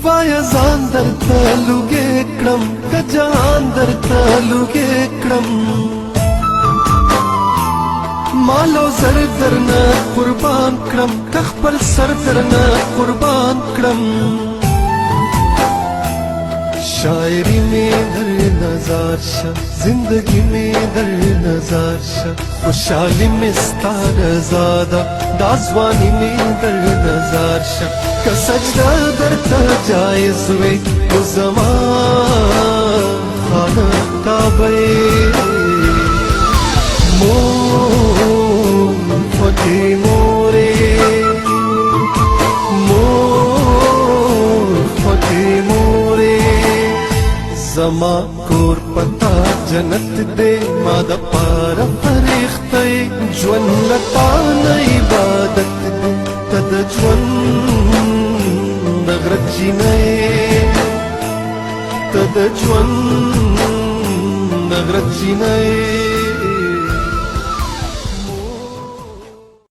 وایا ځان درته لوګې کړم که جهان درته لوګې کړم مالو زر درنه قربان کړم که خپل سر درنه قربان کړم شاعری میں در نظر شا زندگی میں در نظر شا خوشحالی میں ستار زادا دازوانی میں در نظر شا که سجدہ در تا جائز وی تو زمان خانہ کعبے مون فتح مورے مون فتح مورے زما کور پتا جنت دے ما د پاره فرښتې ژوند لتا نه عبادت دے تد ژوند د غره چینې تد ژوند د غره چینې